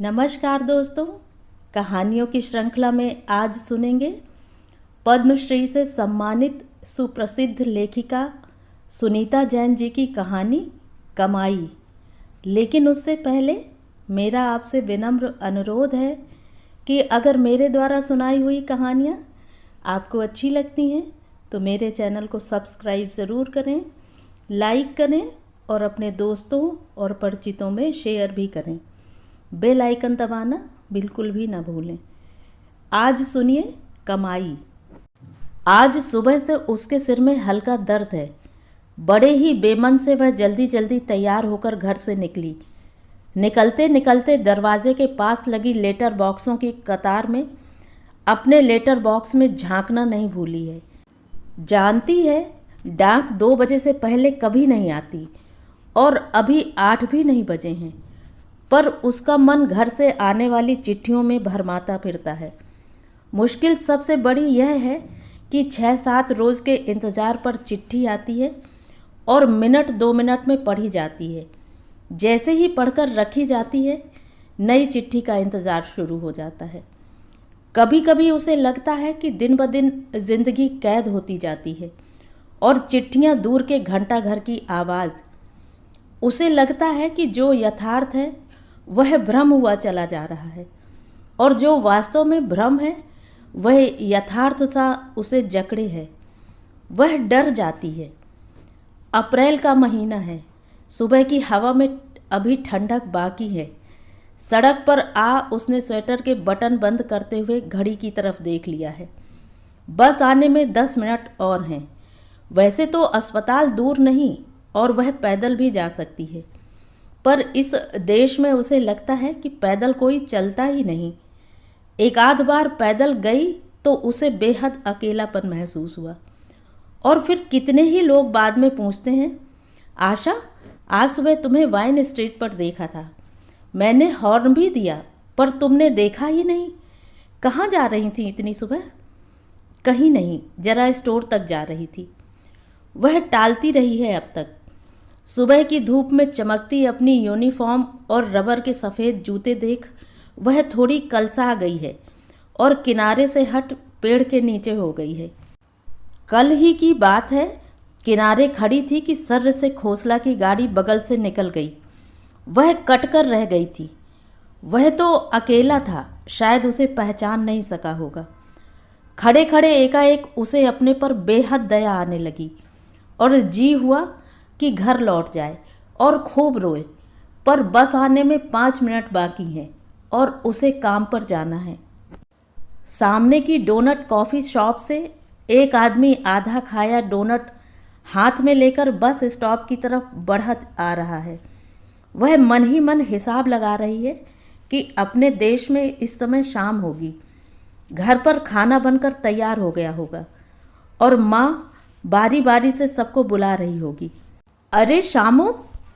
नमस्कार दोस्तों, कहानियों की श्रृंखला में आज सुनेंगे पद्मश्री से सम्मानित सुप्रसिद्ध लेखिका सुनीता जैन जी की कहानी कमाई। लेकिन उससे पहले मेरा आपसे विनम्र अनुरोध है कि अगर मेरे द्वारा सुनाई हुई कहानियाँ आपको अच्छी लगती हैं तो मेरे चैनल को सब्सक्राइब ज़रूर करें, लाइक करें और अपने दोस्तों और परिचितों में शेयर भी करें। बेल आइकन दबाना बिल्कुल भी ना भूलें। आज सुनिए कमाई। आज सुबह से उसके सिर में हल्का दर्द है। बड़े ही बेमन से वह जल्दी जल्दी तैयार होकर घर से निकली। निकलते निकलते दरवाजे के पास लगी लेटर बॉक्सों की कतार में अपने लेटर बॉक्स में झांकना नहीं भूली है। जानती है डाक 2 बजे से पहले कभी नहीं आती और अभी 8 भी नहीं बजे हैं, पर उसका मन घर से आने वाली चिट्ठियों में भरमाता फिरता है। मुश्किल सबसे बड़ी यह है कि 6-7 रोज़ के इंतज़ार पर चिट्ठी आती है और मिनट 2 मिनट में पढ़ी जाती है। जैसे ही पढ़कर रखी जाती है, नई चिट्ठी का इंतज़ार शुरू हो जाता है। कभी कभी उसे लगता है कि दिन ब दिन जिंदगी कैद होती जाती है और चिट्ठियाँ दूर के घंटाघर की आवाज़। उसे लगता है कि जो यथार्थ है वह भ्रम हुआ चला जा रहा है और जो वास्तव में भ्रम है वह यथार्थ सा उसे जकड़े है। वह डर जाती है। अप्रैल का महीना है। सुबह की हवा में अभी ठंडक बाकी है। सड़क पर उसने स्वेटर के बटन बंद करते हुए घड़ी की तरफ देख लिया है। बस आने में 10 मिनट और हैं। वैसे तो अस्पताल दूर नहीं और वह पैदल भी जा सकती है, पर इस देश में उसे लगता है कि पैदल कोई चलता ही नहीं। एक आध बार पैदल गई तो उसे बेहद अकेलापन महसूस हुआ। और फिर कितने ही लोग बाद में पूछते हैं, आशा, आज सुबह तुम्हें वाइन स्ट्रीट पर देखा था। मैंने हॉर्न भी दिया पर तुमने देखा ही नहीं। कहाँ जा रही थी इतनी सुबह? कहीं नहीं, जरा स्टोर तक जा रही थी। वह टालती रही है अब तक। सुबह की धूप में चमकती अपनी यूनिफॉर्म और रबर के सफ़ेद जूते देख वह थोड़ी कलसा गई है और किनारे से हट पेड़ के नीचे हो गई है। कल ही की बात है, किनारे खड़ी थी कि सर्र से खोसला की गाड़ी बगल से निकल गई। वह कटकर रह गई थी। वह तो अकेला था, शायद उसे पहचान नहीं सका होगा। खड़े खड़े एकाएक उसे अपने पर बेहद दया आने लगी और जी हुआ कि घर लौट जाए और खूब रोए, पर बस आने में 5 मिनट बाकी हैं और उसे काम पर जाना है। सामने की डोनट कॉफ़ी शॉप से एक आदमी आधा खाया डोनट हाथ में लेकर बस स्टॉप की तरफ बढ़ आ रहा है। वह मन ही मन हिसाब लगा रही है कि अपने देश में इस समय शाम होगी। घर पर खाना बनकर तैयार हो गया होगा और माँ बारी बारी से सबको बुला रही होगी। अरे शामू,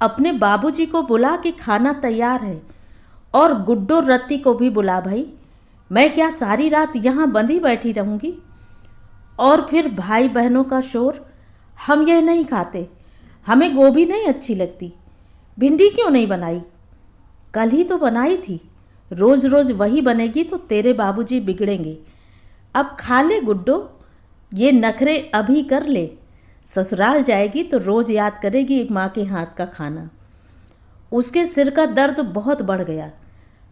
अपने बाबूजी को बुला कि खाना तैयार है, और गुड्डो रत्ती को भी बुला भाई। मैं क्या सारी रात यहाँ बंधी बैठी रहूँगी? और फिर भाई बहनों का शोर, हम यह नहीं खाते, हमें गोभी नहीं अच्छी लगती। भिंडी क्यों नहीं बनाई? कल ही तो बनाई थी। रोज़ रोज़ वही बनेगी तो तेरे बाबूजी बिगड़ेंगे। अब खा ले गुड्डो, ये नखरे अभी कर ले। ससुराल जाएगी तो रोज़ याद करेगी माँ के हाथ का खाना। उसके सिर का दर्द बहुत बढ़ गया।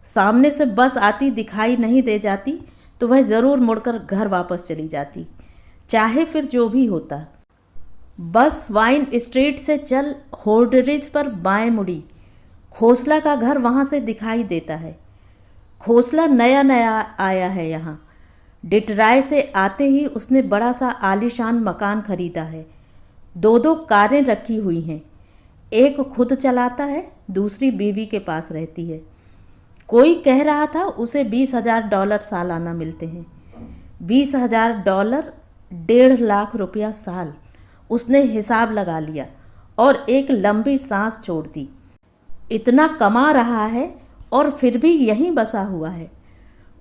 सामने से बस आती दिखाई नहीं दे जाती तो वह ज़रूर मुड़कर घर वापस चली जाती, चाहे फिर जो भी होता। बस वाइन स्ट्रीट से चल होर्डरिज पर बाएं मुड़ी। खोसला का घर वहाँ से दिखाई देता है। खोसला नया नया आया है यहाँ। डिटराय से आते ही उसने बड़ा सा आलीशान मकान खरीदा है। 2 कारें रखी हुई हैं। एक खुद चलाता है, दूसरी बीवी के पास रहती है। कोई कह रहा था उसे $20,000 सालाना मिलते हैं। $20,000 $1.5 लाख रुपया साल। उसने हिसाब लगा लिया और एक लंबी सांस छोड़ दी। इतना कमा रहा है और फिर भी यहीं बसा हुआ है।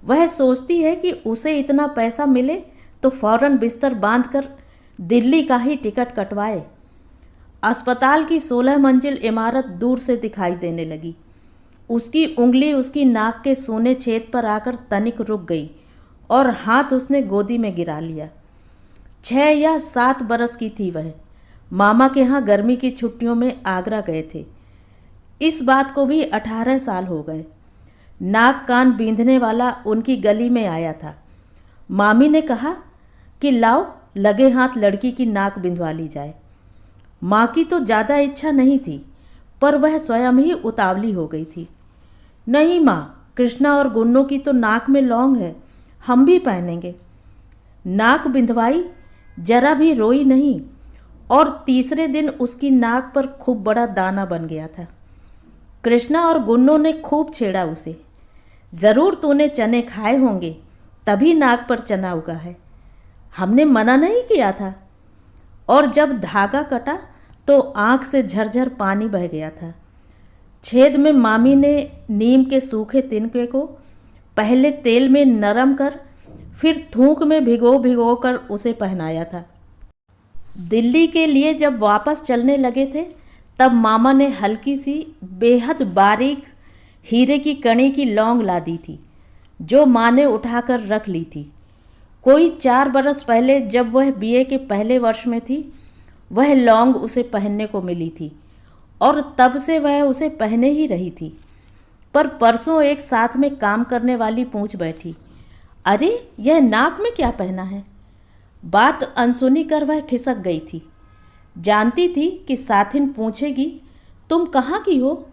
वह सोचती है कि उसे इतना पैसा मिले तो फौरन बिस्तर बांधकर दिल्ली का ही टिकट कटवाए। अस्पताल की 16 मंजिल इमारत दूर से दिखाई देने लगी। उसकी उंगली उसकी नाक के सूने छेद पर आकर तनिक रुक गई और हाथ उसने गोदी में गिरा लिया। 6 या 7 बरस की थी वह। मामा के यहाँ गर्मी की छुट्टियों में आगरा गए थे। इस बात को भी 18 साल हो गए। नाक कान बींधने वाला उनकी गली में आया था। मामी ने कहा कि लाओ लगे हाथ लड़की की नाक बिंधवा ली जाए। माँ की तो ज़्यादा इच्छा नहीं थी, पर वह स्वयं ही उतावली हो गई थी। नहीं माँ, कृष्णा और गुन्नों की तो नाक में लौंग है, हम भी पहनेंगे। नाक बिंधवाई, जरा भी रोई नहीं, और तीसरे दिन उसकी नाक पर खूब बड़ा दाना बन गया था। कृष्णा और गुन्नों ने खूब छेड़ा उसे। ज़रूर तूने चने खाए होंगे, तभी नाक पर चना उगा है। हमने मना नहीं किया था। और जब धागा कटा तो आँख से झरझर पानी बह गया था। छेद में मामी ने नीम के सूखे तिनके को पहले तेल में नरम कर फिर थूक में भिगो कर उसे पहनाया था। दिल्ली के लिए जब वापस चलने लगे थे तब मामा ने हल्की सी बेहद बारीक हीरे की कणी की लौंग ला दी थी, जो माँ ने उठाकर रख ली थी। कोई 4 बरस पहले जब वह बीए के पहले वर्ष में थी, वह लौंग उसे पहनने को मिली थी और तब से वह उसे पहने ही रही थी। पर परसों एक साथ में काम करने वाली पूछ बैठी, अरे यह नाक में क्या पहना है? बात अनसुनी कर वह खिसक गई थी। जानती थी कि साथिन पूछेगी, तुम कहाँ की हो?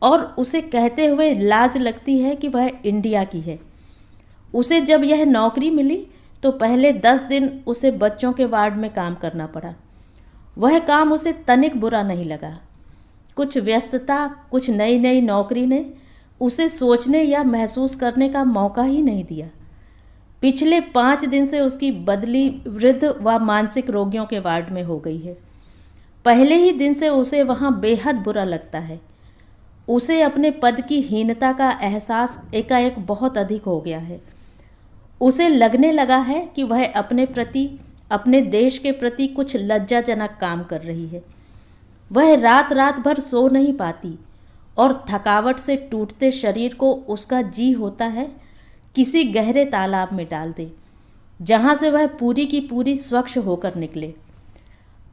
और उसे कहते हुए लाज लगती है कि वह इंडिया की है। उसे जब यह नौकरी मिली तो पहले 10 दिन उसे बच्चों के वार्ड में काम करना पड़ा। वह काम उसे तनिक बुरा नहीं लगा। कुछ व्यस्तता, कुछ नई नई नौकरी ने उसे सोचने या महसूस करने का मौका ही नहीं दिया। पिछले 5 दिन से उसकी बदली वृद्ध व मानसिक रोगियों के वार्ड में हो गई है। पहले ही दिन से उसे वहाँ बेहद बुरा लगता है। उसे अपने पद की हीनता का एहसास एकाएक बहुत अधिक हो गया है। उसे लगने लगा है कि वह अपने प्रति, अपने देश के प्रति कुछ लज्जाजनक काम कर रही है। वह रात रात भर सो नहीं पाती और थकावट से टूटते शरीर को उसका जी होता है किसी गहरे तालाब में डाल दे, जहाँ से वह पूरी की पूरी स्वच्छ होकर निकले।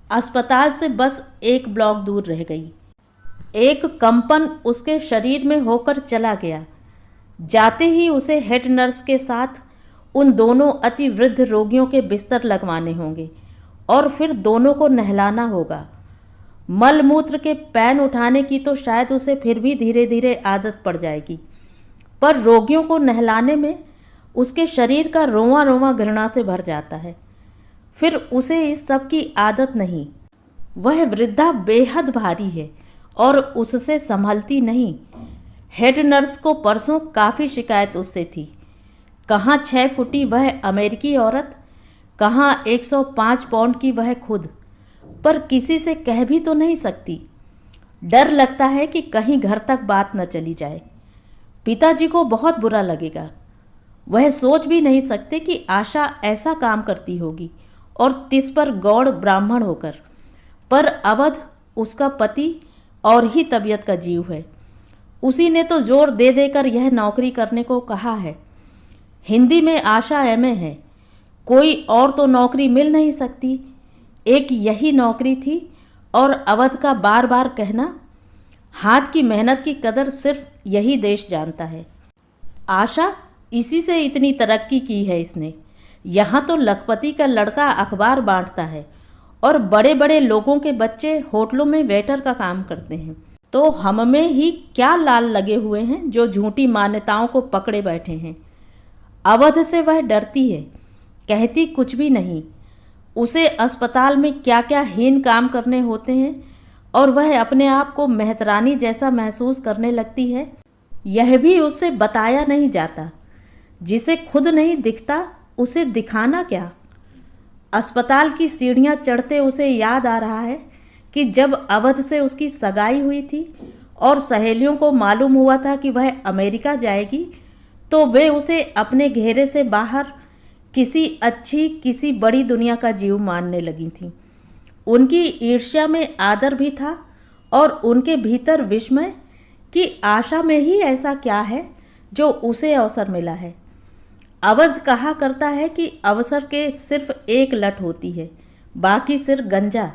अस्पताल से बस 1 ब्लॉक दूर रह गई। एक कंपन उसके शरीर में होकर चला गया। जाते ही उसे हेड नर्स के साथ उन दोनों अति वृद्ध रोगियों के बिस्तर लगवाने होंगे और फिर दोनों को नहलाना होगा। मल मूत्र के पैन उठाने की तो शायद उसे फिर भी धीरे धीरे आदत पड़ जाएगी, पर रोगियों को नहलाने में उसके शरीर का रोंवा रोंवा घृणा से भर जाता है। फिर उसे इस सब की आदत नहीं। वह वृद्धा बेहद भारी है और उससे संभलती नहीं। हेड नर्स को परसों काफ़ी शिकायत उससे थी। कहाँ 6 फुटी वह अमेरिकी औरत, कहाँ 105 पाउंड की वह खुद, पर किसी से कह भी तो नहीं सकती। डर लगता है कि कहीं घर तक बात न चली जाए। पिताजी को बहुत बुरा लगेगा। वह सोच भी नहीं सकते कि आशा ऐसा काम करती होगी, और तिस पर गौड़ ब्राह्मण होकर। पर अवध उसका पति और ही तबीयत का जीव है। उसी ने तो जोर दे देकर यह नौकरी करने को कहा है। हिंदी में आशा एमए है, कोई और तो नौकरी मिल नहीं सकती। एक यही नौकरी थी, और अवध का बार बार कहना, हाथ की मेहनत की कदर सिर्फ यही देश जानता है। आशा इसी से इतनी तरक्की की है इसने। यहाँ तो लखपति का लड़का अखबार बांटता है और बड़े बड़े लोगों के बच्चे होटलों में वेटर का काम करते हैं। तो हम में ही क्या लाल लगे हुए हैं जो झूठी मान्यताओं को पकड़े बैठे हैं। अवध से वह डरती है, कहती कुछ भी नहीं। उसे अस्पताल में क्या क्या हीन काम करने होते हैं और वह अपने आप को मेहतरानी जैसा महसूस करने लगती है, यह भी उससे बताया नहीं जाता। जिसे खुद नहीं दिखता उसे दिखाना क्या। अस्पताल की सीढ़ियाँ चढ़ते उसे याद आ रहा है कि जब अवध से उसकी सगाई हुई थी और सहेलियों को मालूम हुआ था कि वह अमेरिका जाएगी, तो वे उसे अपने घेरे से बाहर किसी अच्छी, किसी बड़ी दुनिया का जीव मानने लगी थीं। उनकी ईर्ष्या में आदर भी था और उनके भीतर विस्मय कि आशा में ही ऐसा क्या है जो उसे अवसर मिला है। अवध कहा करता है कि अवसर के सिर्फ एक लट होती है, बाकी सिर्फ गंजा।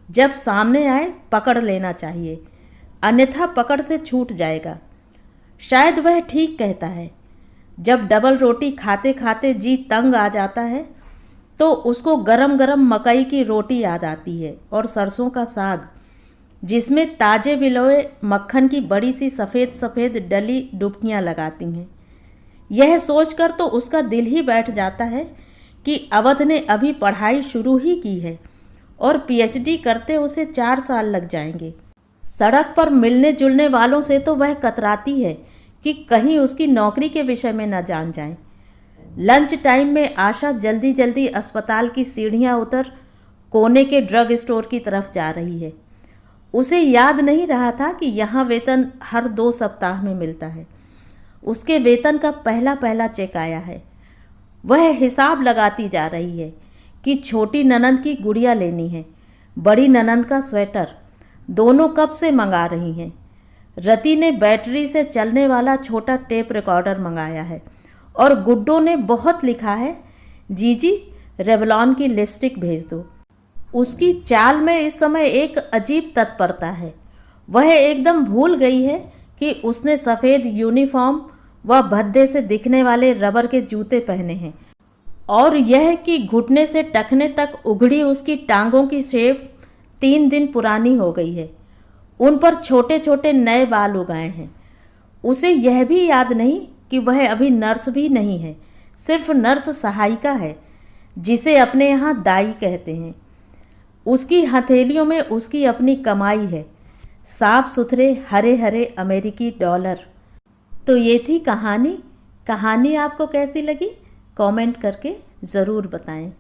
जब सामने आए पकड़ लेना चाहिए, अन्यथा पकड़ से छूट जाएगा। शायद वह ठीक कहता है। जब डबल रोटी खाते खाते जी तंग आ जाता है तो उसको गरम गरम मकई की रोटी याद आती है और सरसों का साग, जिसमें ताजे बिलोए मक्खन की बड़ी सी सफ़ेद सफ़ेद डली डुबकियाँ लगाती हैं। यह सोचकर तो उसका दिल ही बैठ जाता है कि अवध ने अभी पढ़ाई शुरू ही की है और पीएचडी करते उसे 4 साल लग जाएंगे। सड़क पर मिलने जुलने वालों से तो वह कतराती है कि कहीं उसकी नौकरी के विषय में न जान जाएं। लंच टाइम में आशा जल्दी जल्दी अस्पताल की सीढ़ियां उतर कोने के ड्रग स्टोर की तरफ जा रही है। उसे याद नहीं रहा था कि यहाँ वेतन हर 2 सप्ताह में मिलता है। उसके वेतन का पहला पहला चेक आया है। वह हिसाब लगाती जा रही है कि छोटी ननंद की गुड़िया लेनी है, बड़ी ननंद का स्वेटर, दोनों कब से मंगा रही हैं। रति ने बैटरी से चलने वाला छोटा टेप रिकॉर्डर मंगाया है और गुड्डो ने बहुत लिखा है, जीजी रेवलॉन की लिपस्टिक भेज दो। उसकी चाल में इस समय एक अजीब तत्परता है। वह एकदम भूल गई है कि उसने सफ़ेद यूनिफॉर्म व भद्दे से दिखने वाले रबर के जूते पहने हैं और यह कि घुटने से टखने तक उघड़ी उसकी टांगों की शेप 3 दिन पुरानी हो गई है। उन पर छोटे छोटे नए बाल उगाए हैं। उसे यह भी याद नहीं कि वह अभी नर्स भी नहीं है, सिर्फ नर्स सहायिका है, जिसे अपने यहाँ दाई कहते हैं। उसकी हथेलियों में उसकी अपनी कमाई है, साफ सुथरे हरे हरे अमेरिकी डॉलर। तो ये थी कहानी। कहानी आपको कैसी लगी कमेंट करके ज़रूर बताएं।